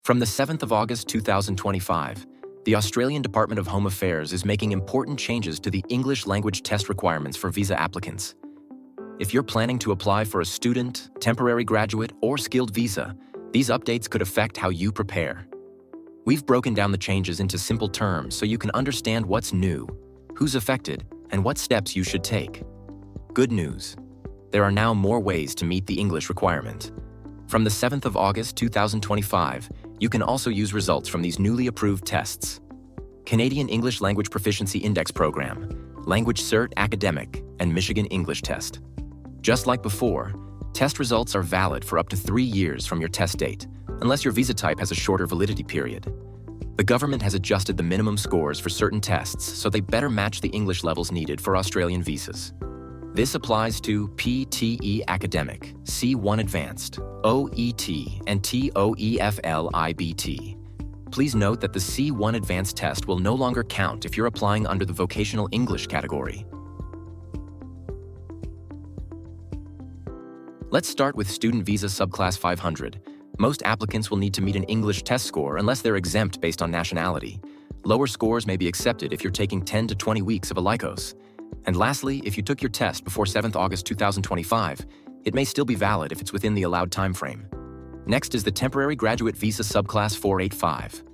From the 7th of August 2025, the Australian Department of Home Affairs is making important changes to the English language test requirements for visa applicants. If you're planning to apply for a student, temporary graduate, or skilled visa, these updates could affect how you prepare. We've broken down the changes into simple terms so you can understand what's new, who's affected, and what steps you should take. Good news. There are now more ways to meet the English requirement. From the 7th of August 2025, you can also use results from these newly approved tests. Canadian English Language Proficiency Index Program, Language Cert Academic, and Michigan English Test. Just like before, test results are valid for up to 3 years from your test date, unless your visa type has a shorter validity period. The government has adjusted the minimum scores for certain tests so they better match the English levels needed for Australian visas. This applies to PTE Academic, C1 Advanced, OET, and TOEFL IBT. Please note that the C1 Advanced test will no longer count if you're applying under the Vocational English category. Let's start with Student Visa Subclass 500. Most applicants will need to meet an English test score unless they're exempt based on nationality. Lower scores may be accepted if you're taking 10 to 20 weeks of a lycos. And lastly, if you took your test before 7th August 2025, it may still be valid if it's within the allowed time frame. Next is the Temporary Graduate Visa Subclass 485.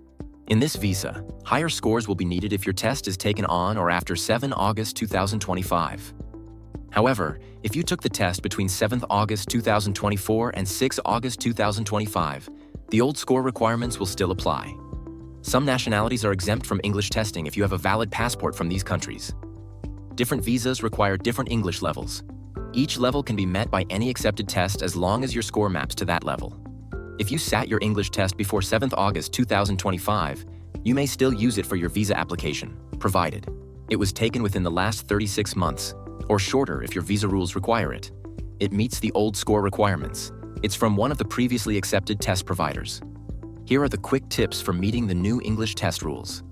In this visa, higher scores will be needed if your test is taken on or after 7 August 2025. However, if you took the test between 7th August 2024 and 6 August 2025, the old score requirements will still apply. Some nationalities are exempt from English testing if you have a valid passport from these countries. Different visas require different English levels. Each level can be met by any accepted test as long as your score maps to that level. If you sat your English test before 7th August 2025, you may still use it for your visa application, provided it was taken within the last 36 months, or shorter if your visa rules require it. It meets the old score requirements. It's from one of the previously accepted test providers. Here are the quick tips for meeting the new English test rules.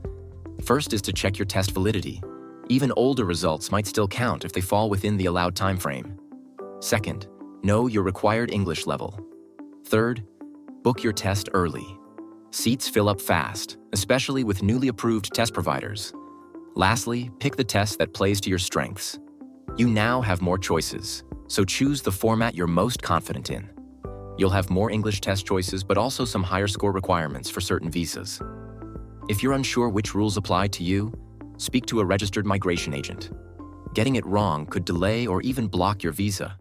First is to check your test validity. Even older results might still count if they fall within the allowed time frame. Second, know your required English level. Third, book your test early. Seats fill up fast, especially with newly approved test providers. Lastly, pick the test that plays to your strengths. You now have more choices, so choose the format you're most confident in. You'll have more English test choices, but also some higher score requirements for certain visas. If you're unsure which rules apply to you, speak to a registered migration agent. Getting it wrong could delay or even block your visa.